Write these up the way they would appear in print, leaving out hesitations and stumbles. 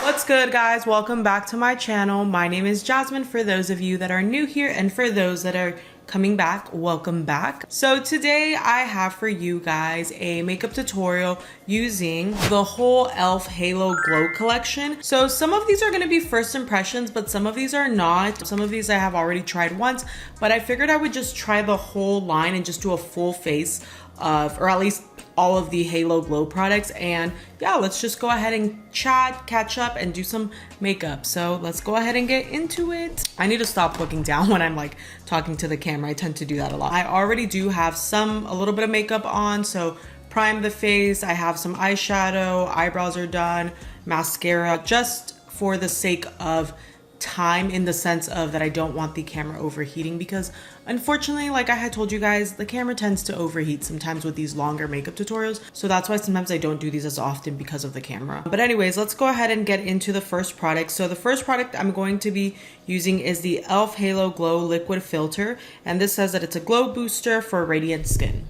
What's good, guys? Welcome back to my channel. My name is Jasmine for those of you that are new here, and for those that are coming back, welcome back. So today I have for you guys a makeup tutorial using the whole e.l.f. Halo Glow collection. So some of these are going to be first impressions, but some of these are not. Some of these I have already tried once, but I figured I would just try the whole line and just do a full face of, or at least all of the Halo Glow products. And yeah, let's just go ahead and chat, catch up, and do some makeup. So let's go ahead and get into it. I need to stop looking down when I'm like talking to the camera. I tend to do that a lot. I already do have a little bit of makeup on, so prime the face. I have some eyeshadow, eyebrows are done, mascara, just for the sake of time, in the sense of that I don't want the camera overheating, because unfortunately, like I had told you guys, the camera tends to overheat sometimes with these longer makeup tutorials. So that's why sometimes I don't do these as often, because of the camera. But anyways, let's go ahead and get into the first product. So the first product I'm going to be using is the e.l.f. Halo Glow Liquid Filter. And this says that it's a glow booster for radiant skin.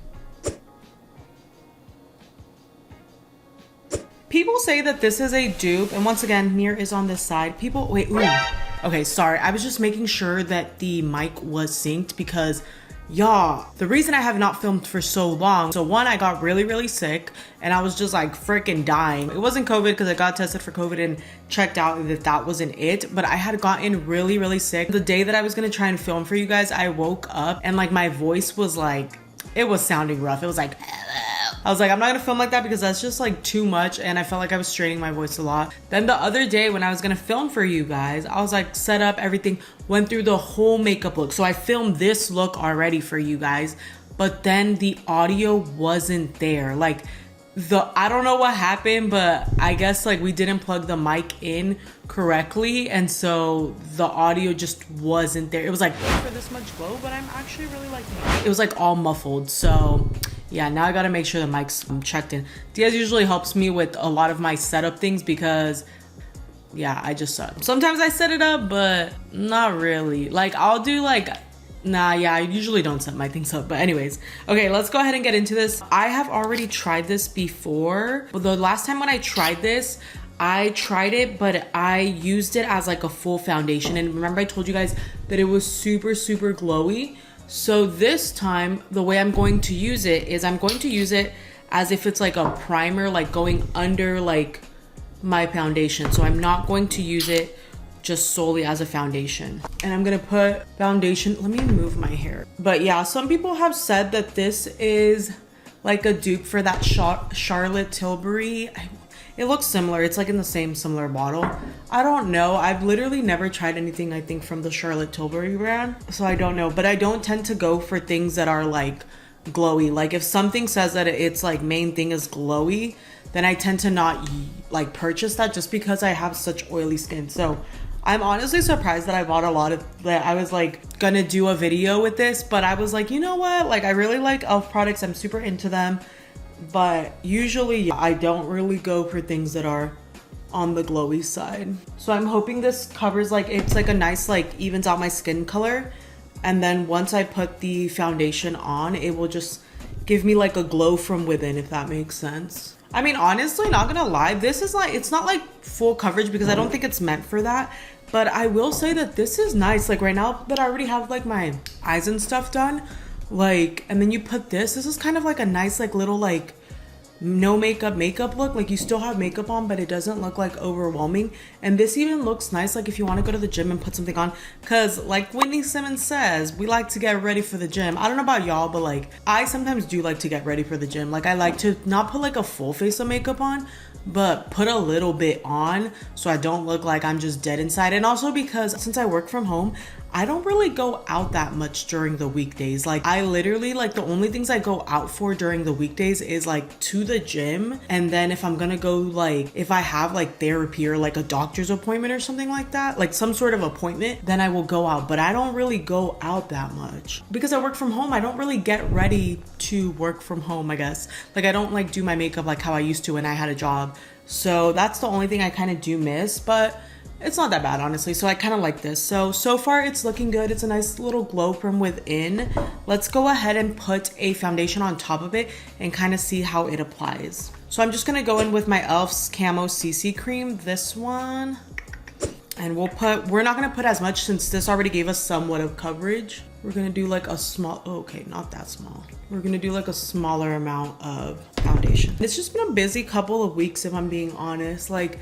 People say that this is a dupe, and once again, mirror is on this side. People, wait, ooh. Okay, sorry. I was just making sure that the mic was synced, because y'all, the reason I have not filmed for so long, so one, I got really sick and I was just like freaking dying. It wasn't COVID, because I got tested for COVID and checked out that wasn't it, but I had gotten really sick. The day that I was gonna try and film for you guys, I woke up and like my voice was like, it was sounding rough. It was like, I was like, I'm not gonna film like that, because that's just like too much, and I felt like I was straining my voice a lot. Then the other day when I was gonna film for you guys, I was like set up, everything, went through the whole makeup look. So I filmed this look already for you guys, but then the audio wasn't there. Like I don't know what happened, but I guess like we didn't plug the mic in correctly, and so the audio just wasn't there. It was like for this much glow, but I'm actually really liking it. It was like all muffled, so yeah, now I gotta make sure the mic's checked in. Diaz usually helps me with a lot of my setup things, because yeah, I just suck. Sometimes I set it up, but not really. Like I'll do like, nah, yeah, I usually don't set my things up. But anyways, okay, let's go ahead and get into this. I have already tried this before. The last time when I tried this, I tried it, but I used it as like a full foundation. And remember I told you guys that it was super glowy. So this time, the way I'm going to use it is I'm going to use it as if it's like a primer, like going under like my foundation. So I'm not going to use it just solely as a foundation. And I'm gonna put foundation, let me move my hair. But yeah, some people have said that this is like a dupe for that Charlotte Tilbury. It looks similar. It's like in the same similar bottle. I don't know. I've literally never tried anything, I think, from the Charlotte Tilbury brand. So I don't know. But I don't tend to go for things that are like glowy. Like if something says that its like main thing is glowy, then I tend to not like purchase that, just because I have such oily skin. So I'm honestly surprised that I bought a lot of that. I was like gonna do a video with this, but I was like, you know what? Like I really like e.l.f. products. I'm super into them. But usually I don't really go for things that are on the glowy side. So I'm hoping this covers, like it's like a nice, like evens out my skin color. And then once I put the foundation on, it will just give me like a glow from within, if that makes sense. I mean, honestly, not gonna lie, this is like, it's not like full coverage, because I don't think it's meant for that. But I will say that this is nice. Like right now that I already have like my eyes and stuff done, like, and then you put this is kind of like a nice like little like no makeup look. Like you still have makeup on, but it doesn't look like overwhelming. And this even looks nice like if you want to go to the gym and put something on, because like Whitney Simmons says, we like to get ready for the gym. I don't know about y'all, but like I sometimes do like to get ready for the gym. Like I like to not put like a full face of makeup on, but put a little bit on so I don't look like I'm just dead inside. And also because since I work from home, I don't really go out that much during the weekdays. Like I literally, like the only things I go out for during the weekdays is like to the gym. And then if I'm gonna go, like if I have like therapy or like a doctor's appointment or something like that, like some sort of appointment, then I will go out. But I don't really go out that much because I work from home. I don't really get ready to work from home, I guess. Like I don't like do my makeup like how I used to when I had a job. So that's the only thing I kind of do miss, but it's not that bad, honestly. So I kind of like this. So far it's looking good. It's a nice little glow from within. Let's go ahead and put a foundation on top of it and kind of see how it applies. So I'm just gonna go in with my e.l.f.'s Camo CC Cream, this one. And we're not gonna put as much since this already gave us somewhat of coverage. We're gonna do like a small, okay, not that small. We're gonna do like a smaller amount of foundation. It's just been a busy couple of weeks if I'm being honest. Like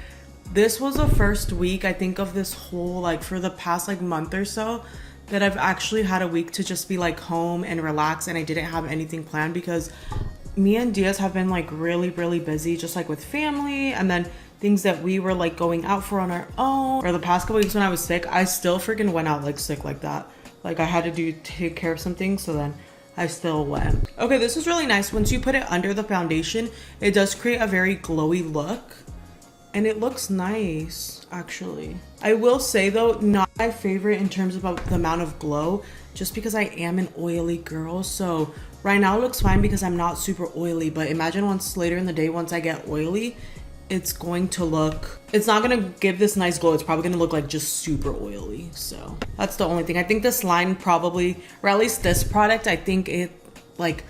this was the first week I think of this whole, like for the past like month or so, that I've actually had a week to just be like home and relax, and I didn't have anything planned because me and Diaz have been like really busy, just like with family and then things that we were like going out for on our own. Or the past couple weeks when I was sick, I still freaking went out like sick like that. Like I had to take care of something, so then I still went. Okay, this is really nice. Once you put it under the foundation, it does create a very glowy look. And it looks nice, actually. I will say though, not my favorite in terms of the amount of glow, just because I am an oily girl. So right now it looks fine because I'm not super oily, but imagine once later in the day, once I get oily, it's going to look, it's not gonna give this nice glow. It's probably gonna look like just super oily. So that's the only thing. I think this line probably, or at least this product, I think it like,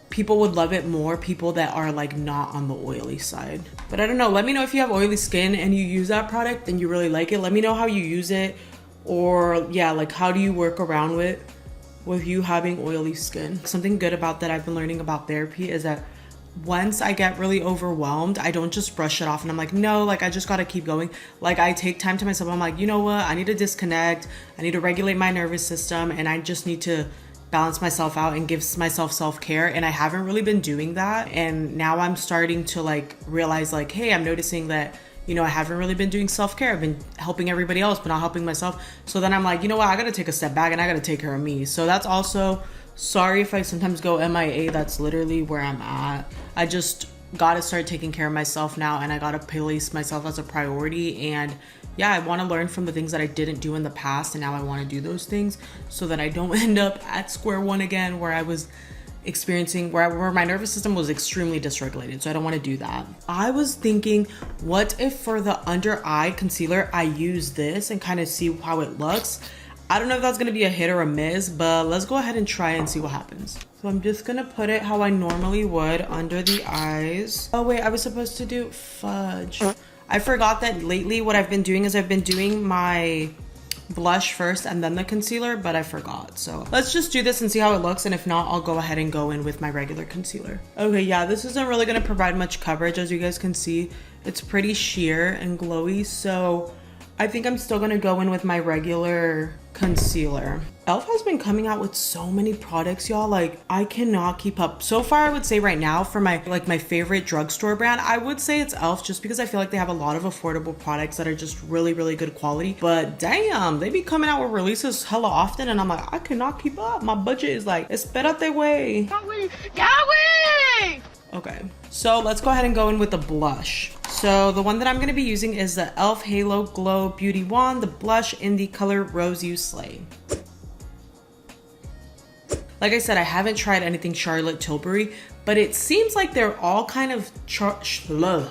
people would love it more, people that are like not on the oily side. But I don't know, let me know if you have oily skin and you use that product and you really like it. Let me know how you use it, or yeah, like how do you work around with you having oily skin. Something good about that I've been learning about therapy is that once I get really overwhelmed, I don't just brush it off and I'm like, no, like I just gotta keep going. Like I take time to myself. I'm like, you know what? I need to disconnect. I need to regulate my nervous system, and I just need to balance myself out and give myself self-care. And I haven't really been doing that. And now I'm starting to like realize like, hey, I'm noticing that, you know, I haven't really been doing self-care. I've been helping everybody else, but not helping myself. So then I'm like, you know what? I gotta take a step back and I gotta take care of me. So that's also, sorry if I sometimes go MIA, that's literally where I'm at. I just gotta start taking care of myself now, and I gotta place myself as a priority. And yeah, I wanna learn from the things that I didn't do in the past, and now I wanna do those things so that I don't end up at square one again where I was experiencing, where my nervous system was extremely dysregulated. So I don't wanna do that. I was thinking, what if for the under eye concealer, I use this and kind of see how it looks. I don't know if that's gonna be a hit or a miss, but let's go ahead and try and see what happens. So I'm just gonna put it how I normally would under the eyes. Oh wait, I was supposed to do fudge. I forgot that lately what I've been doing is I've been doing my blush first and then the concealer, but I forgot. So let's just do this and see how it looks. And if not, I'll go ahead and go in with my regular concealer. Okay, yeah, this isn't really gonna provide much coverage. As you guys can see, it's pretty sheer and glowy. So I think I'm still gonna go in with my regular concealer. e.l.f. has been coming out with so many products, y'all. Like I cannot keep up. So far, I would say right now for my favorite drugstore brand, I would say it's e.l.f. just because I feel like they have a lot of affordable products that are just really good quality. But damn, they be coming out with releases hella often, and I'm like, I cannot keep up. My budget is like, espérate, way. Okay, so let's go ahead and go in with the blush. So the one that I'm going to be using is the e.l.f. Halo Glow Beauty Wand, the blush in the color Rose You Slay. Like I said, I haven't tried anything Charlotte Tilbury, but it seems like they're all kind of,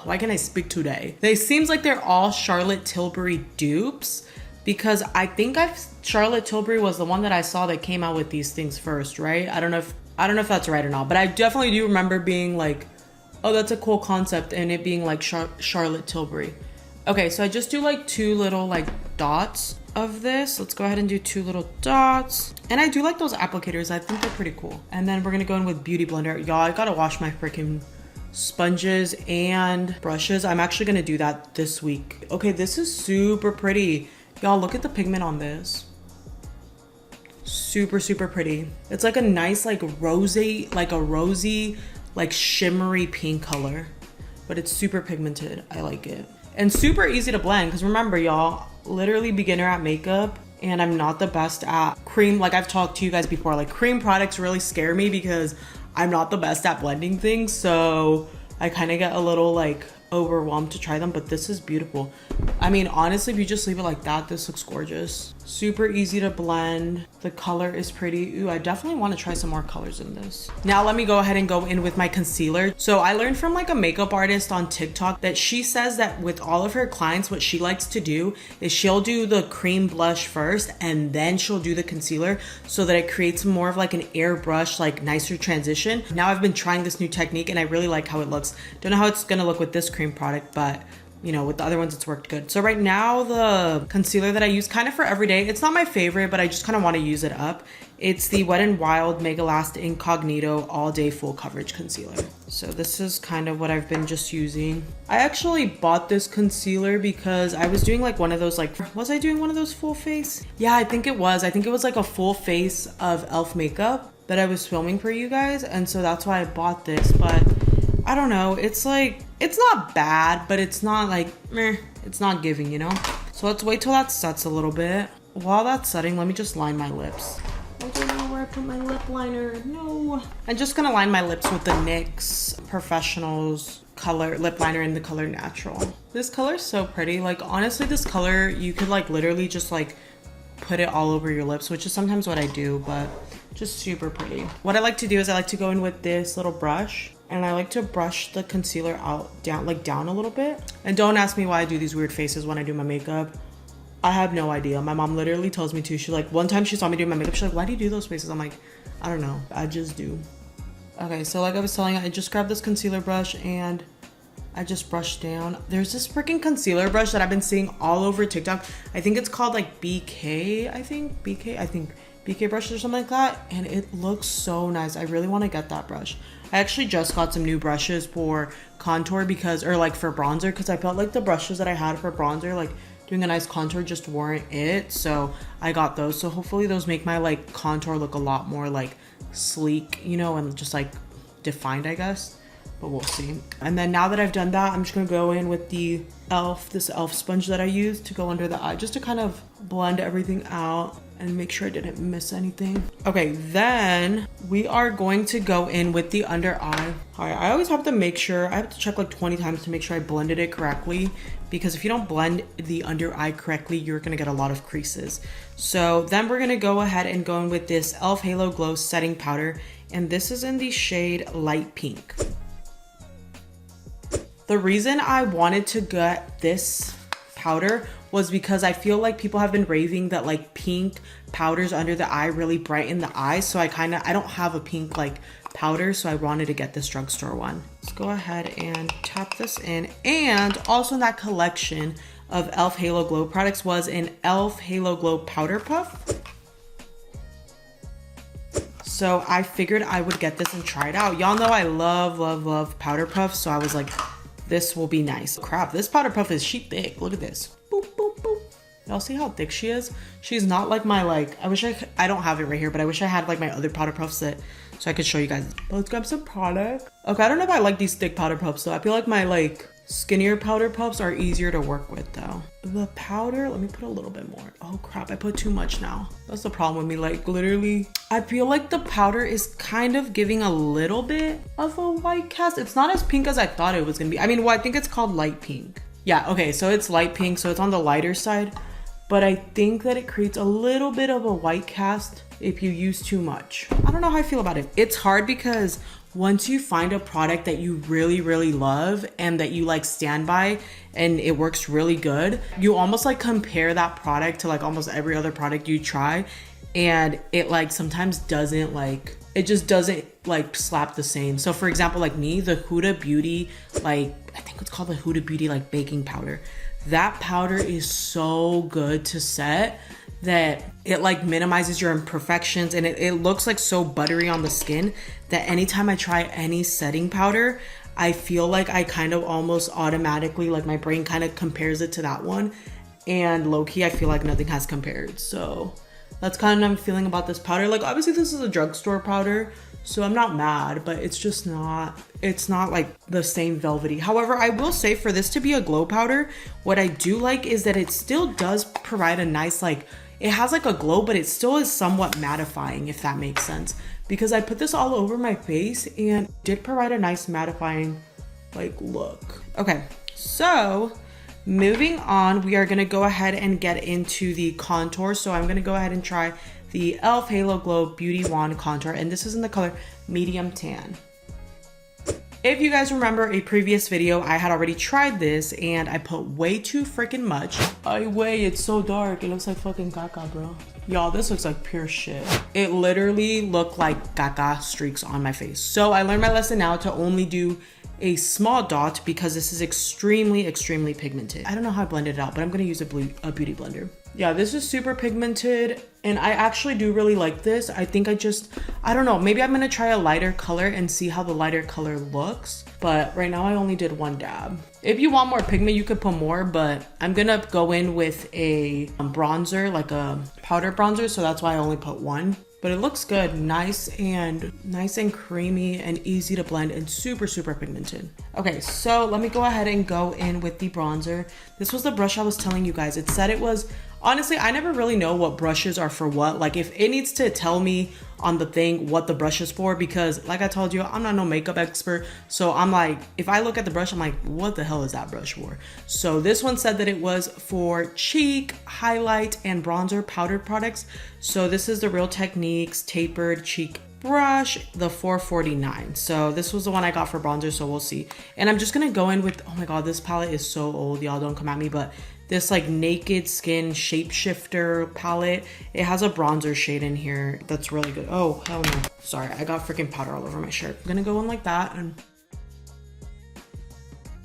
why can't I speak today? It seems like they're all Charlotte Tilbury dupes, because I think Charlotte Tilbury was the one that I saw that came out with these things first, right? I don't know if that's right or not, but I definitely do remember being like, oh, that's a cool concept, and it being like Charlotte Tilbury. Okay, so I just do like 2 little like dots of this. Let's go ahead and do 2 little dots. And I do like those applicators. I think they're pretty cool. And then we're gonna go in with Beauty Blender. Y'all, I gotta wash my freaking sponges and brushes. I'm actually gonna do that this week. Okay, this is super pretty. Y'all, look at the pigment on this. Super pretty. It's like a nice like rosy, like shimmery pink color, but it's super pigmented. I like it. And super easy to blend, because remember, y'all, literally beginner at makeup, and I'm not the best at cream. Like I've talked to you guys before, like cream products really scare me because I'm not the best at blending things. So I kind of get a little like overwhelmed to try them, but this is beautiful. I mean, honestly, if you just leave it like that, this looks gorgeous. Super easy to blend. The color is pretty. Ooh, I definitely want to try some more colors in this. Now let me go ahead and go in with my concealer. So I learned from like a makeup artist on TikTok that she says that with all of her clients, what she likes to do is she'll do the cream blush first and then she'll do the concealer so that it creates more of like an airbrush, like nicer transition. Now I've been trying this new technique and I really like how it looks. Don't know how it's gonna look with this cream product, but you know, with the other ones, it's worked good. So right now, the concealer that I use kind of for every day, it's not my favorite, but I just kind of want to use it up. It's the Wet n Wild Mega Last Incognito All Day Full Coverage Concealer. So this is kind of what I've been just using. I actually bought this concealer because I was doing like one of those, like, was I doing one of those full face? Yeah, I think it was. I think it was like a full face of e.l.f. makeup that I was filming for you guys. And so that's why I bought this, but I don't know. It's like, it's not bad, but it's not like, meh, it's not giving, you know? So let's wait till that sets a little bit. While that's setting, let me just line my lips. I don't know where I put my lip liner. No. I'm just gonna line my lips with the NYX Professionals color lip liner in the color Natural. This color is so pretty. Like, honestly, this color, you could like literally just like put it all over your lips, which is sometimes what I do, but just super pretty. What I like to do is I like to go in with this little brush and I like to brush the concealer out, down a little bit. And don't ask me why I do these weird faces when I do my makeup. I have no idea. My mom literally tells me to. She like, one time she saw me doing my makeup, she's like, why do you do those faces? I'm like, I don't know, I just do. Okay, so like I was telling you, I just grabbed this concealer brush and I just brushed down. There's this freaking concealer brush that I've been seeing all over TikTok. I think it's called like BK, BK brushes or something like that. And it looks so nice. I really want to get that brush. I actually just got some new brushes for contour because, or like for bronzer, because I felt like the brushes that I had for bronzer, like doing a nice contour just weren't it. So I got those. So hopefully those make my like contour look a lot more like sleek, you know, and just like defined, I guess. But we'll see. And then now that I've done that, I'm just gonna go in with the this e.l.f. sponge that I used to go under the eye, just to kind of blend everything out and make sure I didn't miss anything. Okay, then we are going to go in with the under eye. All right, I always have to make sure, I have to check like 20 times to make sure I blended it correctly, because if you don't blend the under eye correctly, you're gonna get a lot of creases. So then we're gonna go ahead and go in with this e.l.f. Halo Glow setting powder, and this is in the shade Light Pink. The reason I wanted to get this powder was because I feel like people have been raving that like pink powders under the eye really brighten the eyes. So I don't have a pink like powder, so I wanted to get this drugstore one. Let's go ahead and tap this in. And also in that collection of e.l.f. Halo Glow products was an e.l.f. Halo Glow Powder Puff. So I figured I would get this and try it out. Y'all know I love powder puffs, so I was like, this will be nice. Crap, this powder puff is thick. Look at this. Boop, boop, boop. Y'all see how thick she is? She's not like my like, I don't have it right here, but I wish I had like my other powder puffs so I could show you guys. Let's grab some product. Okay, I don't know if I like these thick powder puffs though. I feel like my like skinnier powder puffs are easier to work with though. The powder, let me put a little bit more. Oh crap, I put too much now. That's the problem with me, like literally. I feel like the powder is kind of giving a little bit of a white cast. It's not as pink as I thought it was gonna be. I mean, well, I think it's called light pink. Yeah, okay, so it's light pink, so it's on the lighter side. But I think that it creates a little bit of a white cast if you use too much. I don't know how I feel about it. It's hard because once you find a product that you really love and that you like stand by and it works really good, you almost like compare that product to like almost every other product you try, and it like sometimes doesn't like, it just doesn't like slap the same. So for example, like me, the Huda Beauty, like I think it's called the Huda Beauty like baking powder. That powder is so good to set that it like minimizes your imperfections, and it looks like so buttery on the skin that anytime I try any setting powder, I feel like I kind of almost automatically, like my brain kind of compares it to that one, and low-key I feel like nothing has compared. So that's kind of how I'm feeling about this powder. Like obviously this is a drugstore powder, so I'm not mad, but it's just not, it's not like the same velvety. However, I will say for this to be a glow powder, what I do like is that it still does provide a nice like, it has like a glow, but it still is somewhat mattifying, if that makes sense. Because I put this all over my face and did provide a nice mattifying like look. Okay, So moving on, we are gonna go ahead and get into the contour. So I'm gonna go ahead and try the e.l.f. Halo Glow Beauty Wand Contour, and this is in the color Medium Tan. If you guys remember a previous video, I had already tried this and I put way too freaking much. It's so dark. It looks like fucking caca, bro. Y'all, this looks like pure shit. It literally looked like caca streaks on my face. So I learned my lesson now to only do a small dot because this is extremely, extremely pigmented. I don't know how I blended it out, but I'm gonna use a beauty blender. Yeah, this is super pigmented and I actually do really like this. I think I don't know, maybe I'm gonna try a lighter color and see how the lighter color looks. But right now I only did one dab. If you want more pigment, you could put more, but I'm gonna go in with a bronzer, like a powder bronzer. So that's why I only put one. But it looks good, nice and creamy and easy to blend and super, super pigmented. Okay, so let me go ahead and go in with the bronzer. This was the brush I was telling you guys. It said it was, honestly, I never really know what brushes are for what. Like if it needs to tell me on the thing what the brush is for, because like I told you, I'm not no makeup expert. So I'm like, if I look at the brush, I'm like, what the hell is that brush for? So this one said that it was for cheek, highlight, and bronzer powdered products. So this is the Real Techniques Tapered Cheek Brush, the 449. So this was the one I got for bronzer, so we'll see. And I'm just gonna go in with, oh my God, this palette is so old, y'all, don't come at me, but this like Naked Skin Shapeshifter palette. It has a bronzer shade in here that's really good. Oh, hell no. Sorry, I got freaking powder all over my shirt. I'm gonna go in like that and...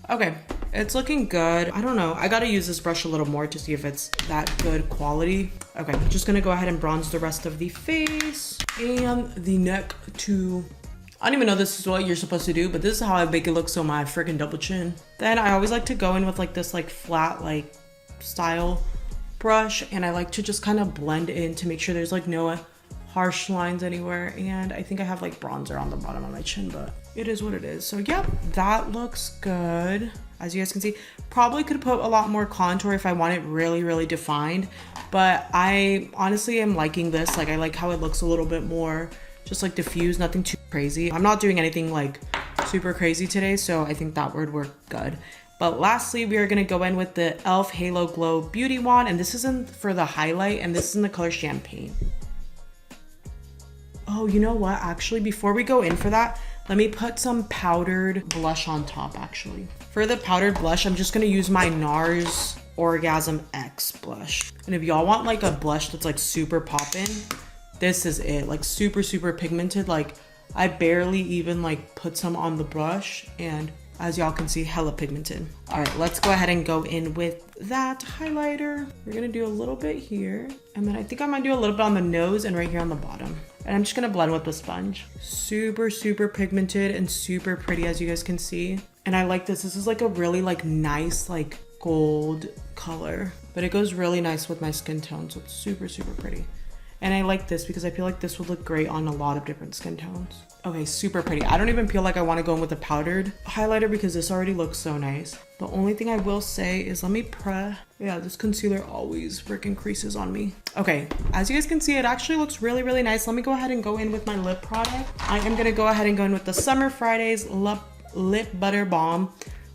Okay, it's looking good. I don't know, I gotta use this brush a little more to see if it's that good quality. Okay, I'm just gonna go ahead and bronze the rest of the face and the neck too. I don't even know this is what you're supposed to do, but this is how I make it look, so my freaking double chin. Then I always like to go in with like this like flat like style brush, and I like to just kind of blend in to make sure there's like no harsh lines anywhere. And I think I have like bronzer on the bottom of my chin, but it is what it is. So yep, that looks good. As you guys can see, probably could put a lot more contour if I want it really, really defined, but I honestly am liking this. Like I like how it looks a little bit more just like diffused, nothing too crazy. I'm not doing anything like super crazy today, so I think that would work good. But lastly, we are gonna go in with the e.l.f. Halo Glow Beauty Wand, and this is in for the highlight, and this is in the color Champagne. Oh, you know what? Actually, before we go in for that, let me put some powdered blush on top, actually. For the powdered blush, I'm just gonna use my NARS Orgasm X blush. And if y'all want like a blush that's like super poppin', this is it. Like super, super pigmented. Like I barely even like put some on the brush, and as y'all can see, hella pigmented. All right, let's go ahead and go in with that highlighter. We're gonna do a little bit here, and then I think I might do a little bit on the nose and right here on the bottom. And I'm just gonna blend with the sponge. Super, super pigmented and super pretty, as you guys can see. And I like this. This is like a really like nice like gold color, but it goes really nice with my skin tone, so it's super, super pretty. And I like this because I feel like this would look great on a lot of different skin tones. Okay, super pretty. I don't even feel like I want to go in with a powdered highlighter because this already looks so nice. The only thing I will say is let me yeah, this concealer always freaking creases on me. Okay, as you guys can see, it actually looks really, really nice. Let me go ahead and go in with my lip product. I am gonna go ahead and go in with the Summer Fridays Lip Butter Balm.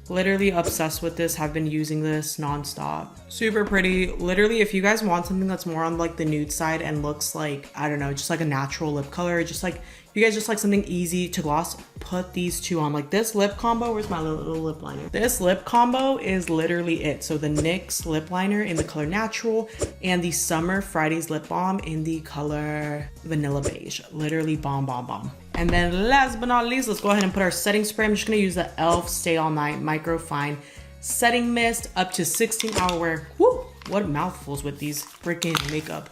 Literally obsessed with this, have been using this nonstop. Super pretty. Literally, if you guys want something that's more on like the nude side and looks like, I don't know, just like a natural lip color, just like, you guys just like something easy to gloss, put these two on. Like this lip combo, where's my little lip liner? This lip combo is literally it. So the NYX Lip Liner in the color Natural and the Summer Fridays Lip Balm in the color Vanilla Beige. Literally bomb, bomb, bomb. And then last but not least, let's go ahead and put our setting spray. I'm just gonna use the e.l.f. Stay All Night Micro Fine Setting Mist up to 16-hour wear. Woo! What mouthfuls with these freaking makeup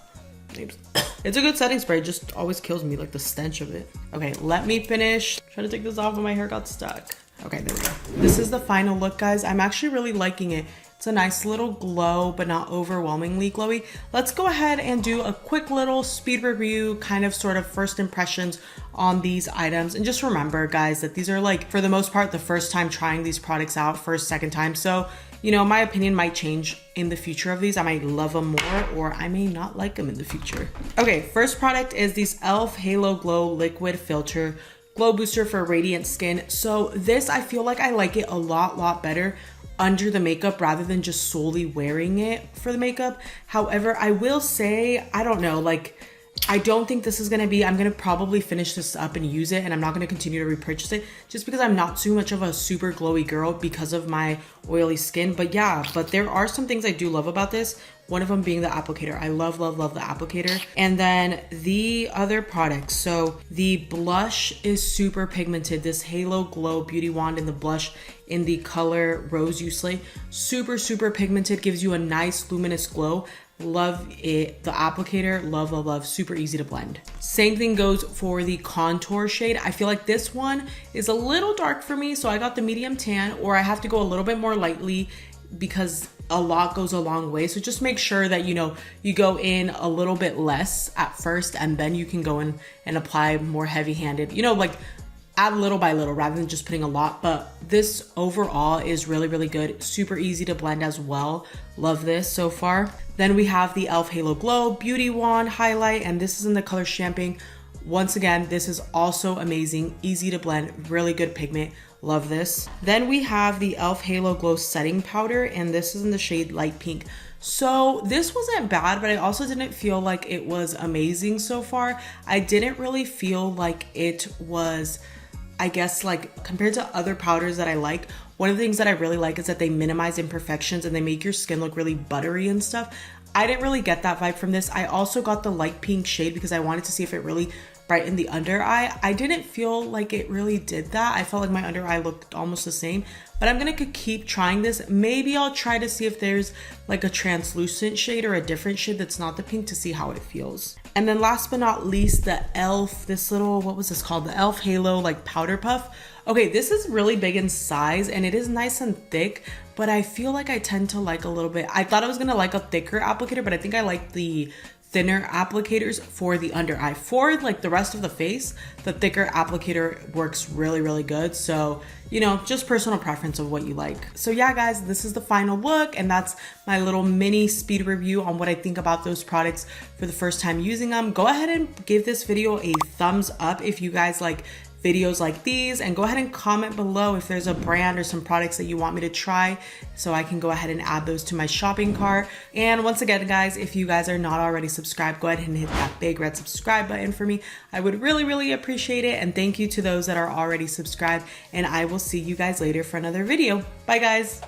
names. It's a good setting spray, just always kills me, like the stench of it. Okay, let me finish. Try to take this off when my hair got stuck. Okay, there we go. This is the final look, guys. I'm actually really liking it. It's a nice little glow, but not overwhelmingly glowy. Let's go ahead and do a quick little speed review, kind of sort of first impressions on these items. And just remember, guys, that these are like, for the most part, the first time trying these products out, second time. So, you know, my opinion might change in the future of these. I might love them more, or I may not like them in the future. Okay, first product is these e.l.f. Halo Glow Liquid Filter Glow Booster for Radiant Skin. So this, I feel like I like it a lot better under the makeup rather than just solely wearing it for the makeup. However, I will say, I don't know, like, I don't think this is gonna be, I'm gonna probably finish this up and use it, and I'm not gonna continue to repurchase it just because I'm not too much of a super glowy girl because of my oily skin. But yeah, but there are some things I do love about this. One of them being the applicator. I love, love, love the applicator. And then the other products. So the blush is super pigmented. This Halo Glow Beauty Wand in the blush in the color Rose You Slay. Super, super pigmented, gives you a nice luminous glow. Love it. The applicator, love, love, love. Super easy to blend. Same thing goes for the contour shade. I feel like this one is a little dark for me, so I got the medium tan, or I have to go a little bit more lightly because a lot goes a long way. So just make sure that, you know, you go in a little bit less at first, and then you can go in and apply more heavy-handed, you know, like add little by little rather than just putting a lot. But this overall is really, really good. Super easy to blend as well. Love this so far. Then we have the e.l.f. Halo Glow Beauty Wand Highlight, and this is in the color Champagne. Once again, this is also amazing, easy to blend, really good pigment. Love this. Then we have the e.l.f. Halo Glow Setting Powder, and this is in the shade Light Pink. So this wasn't bad, but I also didn't feel like it was amazing so far. I didn't really feel like it was, I guess, like compared to other powders that I like, one of the things that I really like is that they minimize imperfections and they make your skin look really buttery and stuff. I didn't really get that vibe from this. I also got the light pink shade because I wanted to see if it really brightened the under eye. I didn't feel like it really did that. I felt like my under eye looked almost the same, but I'm gonna keep trying this. Maybe I'll try to see if there's like a translucent shade or a different shade that's not the pink to see how it feels. And then last but not least, the e.l.f. this little, what was this called? The e.l.f. Halo like powder puff. Okay, this is really big in size and it is nice and thick, but I feel like I tend to like a little bit, I thought I was gonna like a thicker applicator, but I think I like the thinner applicators for the under eye. For like the rest of the face, the thicker applicator works really, really good. So, you know, just personal preference of what you like. So yeah, guys, this is the final look, and that's my little mini speed review on what I think about those products for the first time using them. Go ahead and give this video a thumbs up if you guys like videos like these, and go ahead and comment below if there's a brand or some products that you want me to try so I can go ahead and add those to my shopping cart. And once again, guys, if you guys are not already subscribed, go ahead and hit that big red subscribe button for me. I would really, really appreciate it. And thank you to those that are already subscribed, and I will see you guys later for another video. Bye, guys.